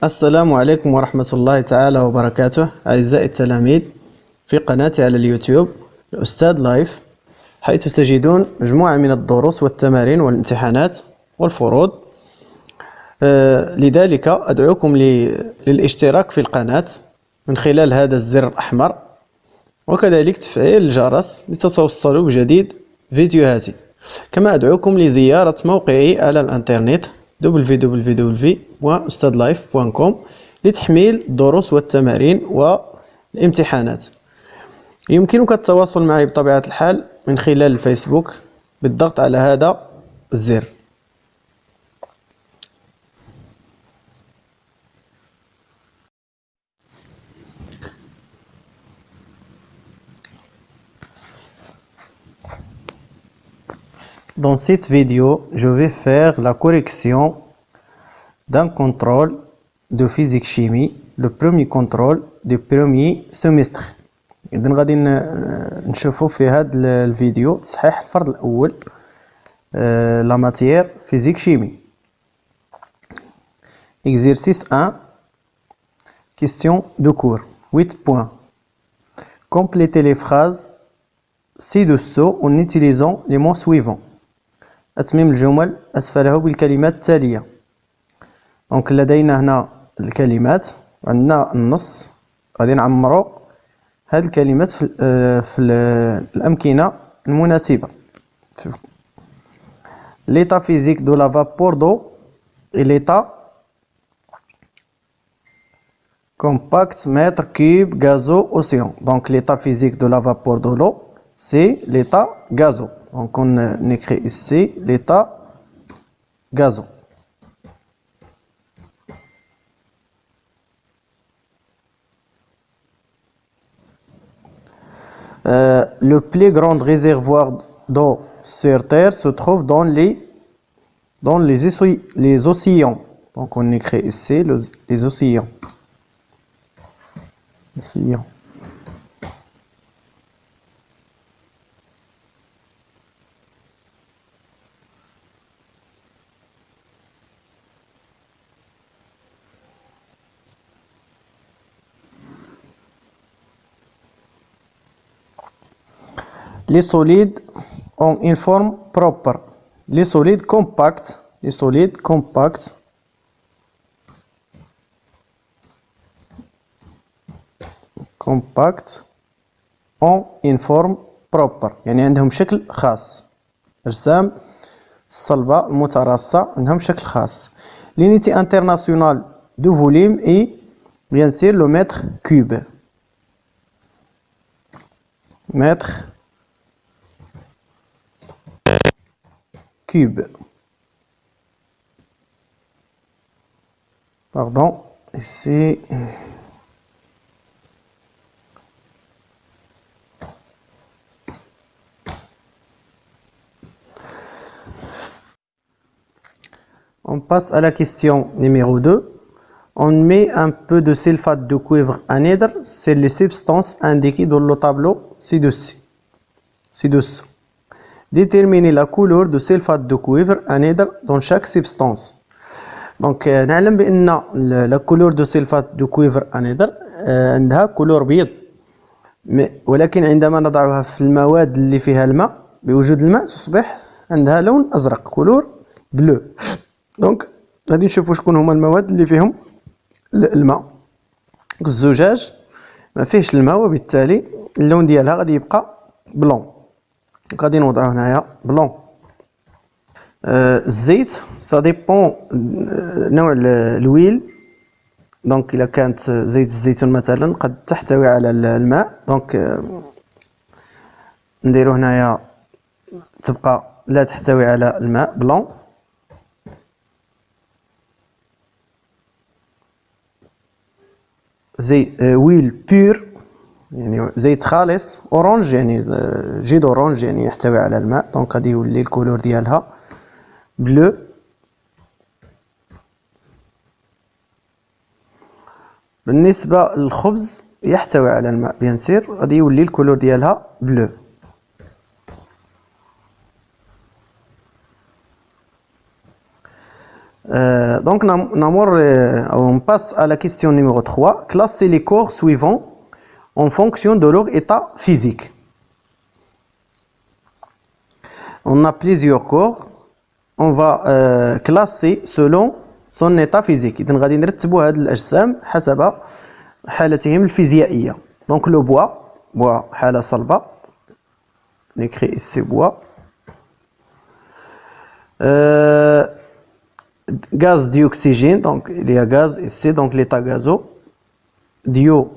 السلام عليكم ورحمة الله تعالى وبركاته أعزائي التلاميذ في قناتي على اليوتيوب الأستاذ لايف، حيث تجدون مجموعة من الدروس والتمارين والامتحانات والفروض. لذلك أدعوكم للاشتراك في القناة من خلال هذا الزر الأحمر، وكذلك تفعيل الجرس لتتوصلوا بجديد فيديوهاتي. كما أدعوكم لزيارة موقعي على الإنترنت www.ustadlife.com لتحميل الدروس والتمارين والامتحانات. يمكنك التواصل معي بطبيعة الحال من خلال الفيسبوك بالضغط على هذا الزر. Dans cette vidéo, je vais faire la correction d'un contrôle de physique-chimie, le premier contrôle du premier semestre. إذن غادي نشوفوا في هذا الفيديو تصحيح الفرض الأول la matière physique-chimie. Exercice 1, question de cours, 8 points. Complétez les phrases ci-dessous en utilisant les mots suivants. أتمم الجمل أسفله بالكلمات التالية. دونك لدينا هنا الكلمات وعندنا النص، غادي نعمرو هاد الكلمات في الأمكنة المناسبة. L'état physique de la vapeur d'eau est l'état compact mètre cube gazeux océan. Donc l'état physique de la vapeur de l'eau, c'est l'état gazeux. Donc on écrit ici l'état gazeux. Le plus grand réservoir d'eau sur Terre se trouve dans les océans. Donc on écrit ici les océans. Océans. Les solides ont une forme propre. Les solides compacts ont une forme propre، يعني عندهم شكل خاص. أجسام الصلبة المتراصة عندهم شكل خاص. L'unité internationale de volume est bien sûr le mètre cube. Mètre cube. Pardon, ici. On passe à la question numéro 2. On met un peu de sulfate de cuivre anhydre sur les substances indiquées dans le tableau ci-dessous. Déterminer la couleur de sulfate de cuivre anhydre dans chaque substance. Donc نعلم بأن la couleur de sulfate de cuivre anhydre عندها كولور بيض، ولكن عندما نضعها في المواد اللي فيها الماء بوجود الماء تصبح عندها لون أزرق، كولور بلو. دونك غادي نشوفوا شكون هما المواد اللي فيهم الماء. الزجاج ما فيهش الماء وبالتالي اللون ديالها غادي يبقى بلون، غادي نوضعو هنايا بلون. الزيت سا ديبون نوع الويل. دونك الا كانت زيت الزيتون مثلا قد تحتوي على الماء، دونك نديرو هنايا تبقى لا تحتوي على الماء بلون. ويل بير يعني زيت خالص. اورانج يعني جيد اورانج يعني يحتوي على الماء، دونك غادي يولي الكولور ديالها بلو. بالنسبه للخبز يحتوي على الماء بيان سير، غادي يولي الكولور ديالها بلو. Donc, on passe à la question numéro 3. Classez les corps suivants en fonction de leur état physique. On a plusieurs corps. On va classer selon son état physique. إذن غادي نرتبوا هاد الأجسام حسب حالتهم الفيزيائية. Donc le bois حالة صلبة. On écrit ici bois. Gaz dioxygène, donc il y a gaz ici, donc l'état gazeux. Dioxygène.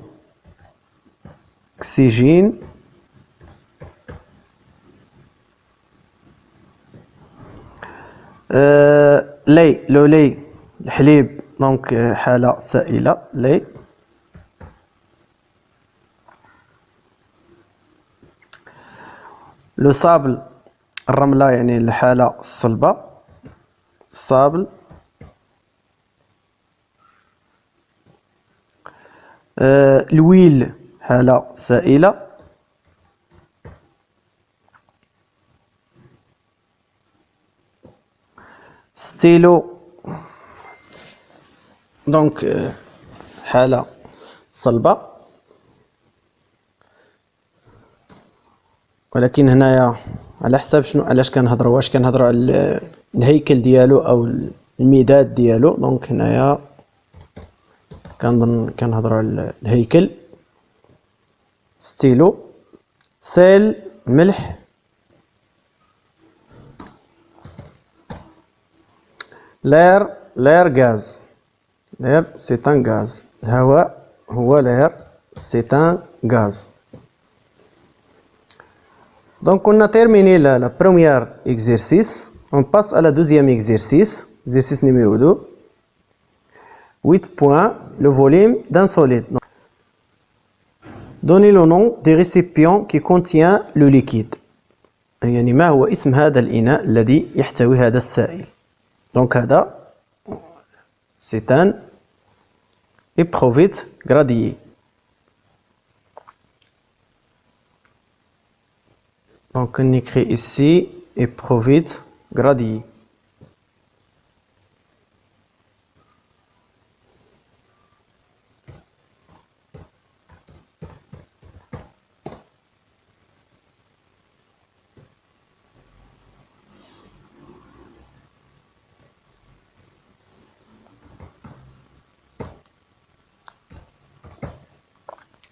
لي لو لي الحليب دونك حالة سائلة لي. لو صابل الرملة يعني الحالة الصلبة صابل. الويل حالة سائلة. ستيلو دونك حالة صلبة، ولكن هنايا على حساب شنو علاش كنهضروا، واش كنهضروا على الهيكل ديالو او المداد ديالو. دونك هنايا كنظن كنهضروا على الهيكل. ستيلو. سيل ملح. l'air gaz. L'air c'est un gaz. الهواء هو l'air c'est un gaz. Donc on a terminé la première exercice. On passe à la deuxième exercice. Exercice numéro 2. 8 points. Le volume d'un solide. Donnez le nom des récipients qui contient le liquide. يعني ما هو اسم هذا الإناء الذي يحتوي هذا السائل. Donc هذا c'est un éprouvette gradué. Donc on écrit ici éprouvette gradué.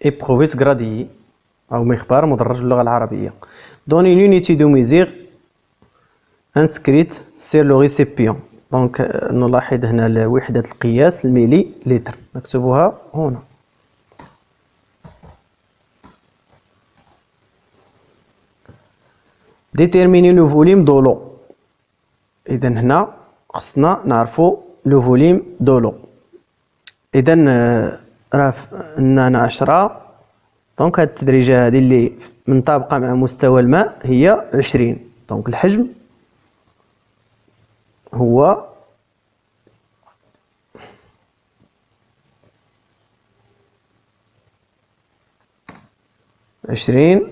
éprouvette gradué أو مخبار مدرج باللغة العربية. Donnez l'unité de mesure inscrite sur le récipient. Donc نلاحظ هنا وحدة القياس الميلي لتر، نكتبها هنا. Déterminer le volume de l'eau. إذا هنا خصنا نعرفوا le volume de l'eau. إذا راه عندنا 10. دونك هاد التدريجة هذه اللي منطابقة مع مستوى الماء هي 20. دونك الحجم هو 20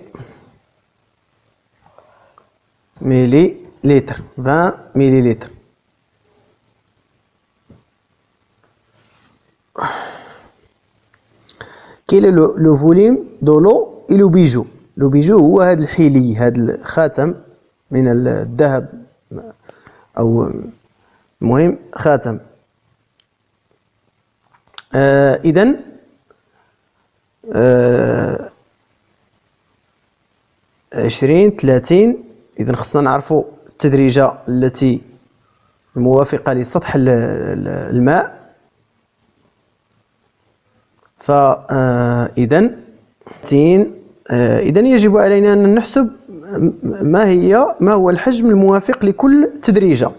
ملي لتر. 20 ملي لتر. Quel est le volume de l'eau et le bijou. Le bijou هو هذا الحلي، هذا الخاتم من الذهب أو المهم خاتم. إذن 20 30. إذن خصنا نعرفوا التدريجة التي الموافقة لسطح الماء. فإذا إذن يجب علينا أن نحسب ما هو الحجم الموافق لكل تدريجة.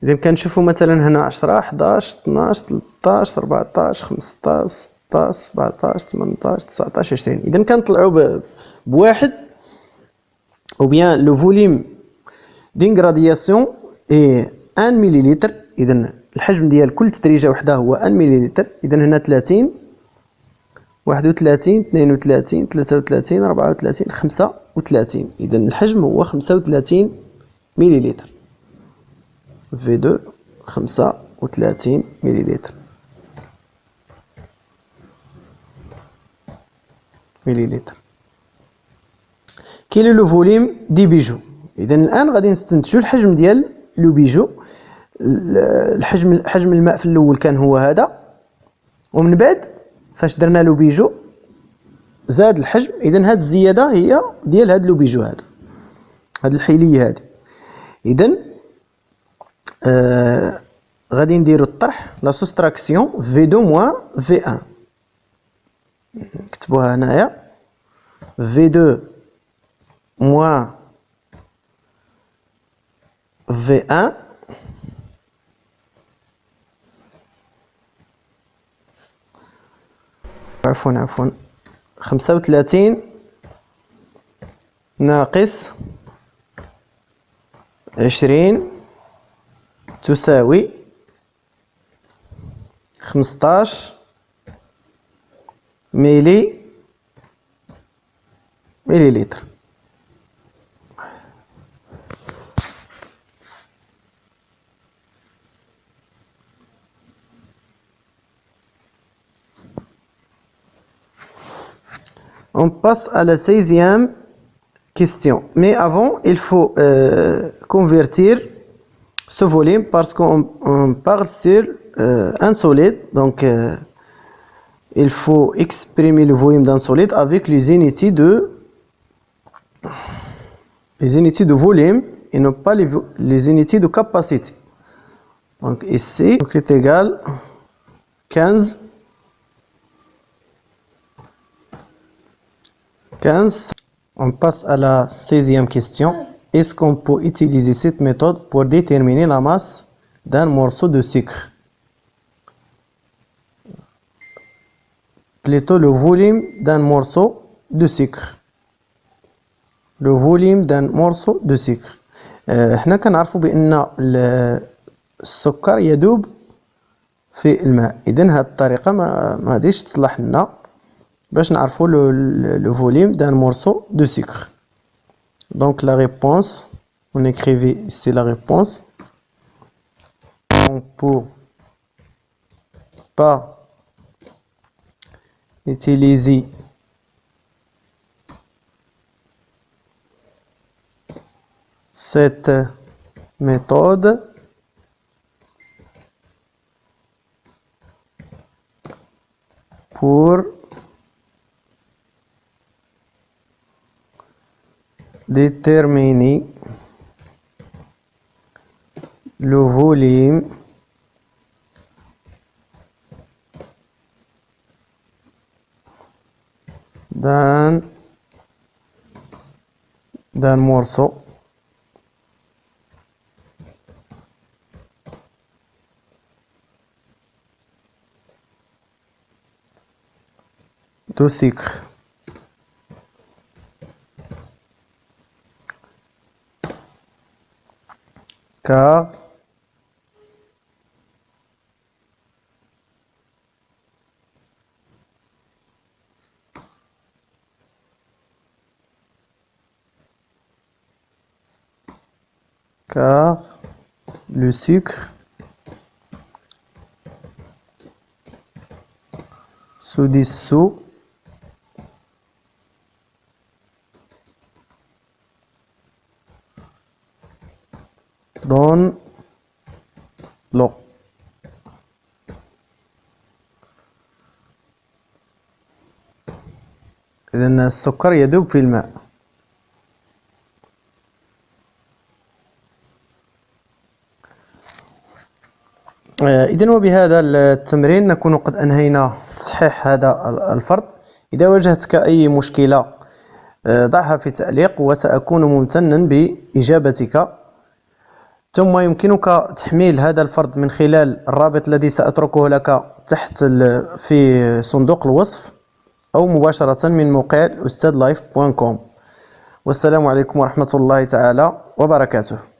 إذا كنشوفوا مثلا هنا 10 11 12 13 14 15 16 17 18 19 20. إذا كنطلعوا بواحد ou bien le volume d'une gradation est 1 مليلتر. إذا الحجم ديال كل تدريجة وحده هو 1 مليلتر. إذا هنا 30 31 32 33 34 35. إذا الحجم هو 35 مليلتر. V2 35 35 مليلتر. كاين لو فوليم دي بيجو. اذا الان غادي نستنتجوا الحجم ديال لو بيجو. حجم الماء في الاول كان هو هذا، ومن بعد فاش درنا لو بيجو زاد الحجم. اذا هاد الزياده هي ديال هاد لو بيجو، هاد الحيليه هادي. اذا غادي نديرو الطرح لا سوستراكسيون في 2 موان في 1. نكتبوها هنايا في 2 موان في 1 عفوا 35 ناقص 20 تساوي 15 مليلتر. On passe à la 16e question. Mais avant, il faut convertir ce volume parce qu'on parle sur un solide. Donc, il faut exprimer le volume d'un solide avec les unités de volume et non pas les unités de capacité. Donc ici, est égal 15. On passe à la 16e question. Est-ce qu'on peut utiliser cette méthode pour déterminer la masse d'un morceau de sucre? Plutôt le volume d'un morceau de sucre. Le volume d'un morceau de sucre. احنا كنعرفوا بان السكر يذوب في الماء. اذا هذه الطريقه ما غاديش تصلح لنا باش نعرفوا le volume d'un morceau de sucre. Donc la réponse, on écrivait ici la réponse. On ne peut pas utiliser cette méthode pour déterminer le volume d'un morceau de sucre. Car le sucre se dissout dans l'eau. إذن السكر يذوب في الماء. إذن وبهذا التمرين نكون قد أنهينا تصحيح هذا الفرض. إذا واجهتك أي مشكلة ضعها في تعليق وسأكون ممتنا بإجابتك. ثم يمكنك تحميل هذا الفرض من خلال الرابط الذي سأتركه لك تحت في صندوق الوصف أو مباشرة من موقع الأستاذ life.com. والسلام عليكم ورحمة الله تعالى وبركاته.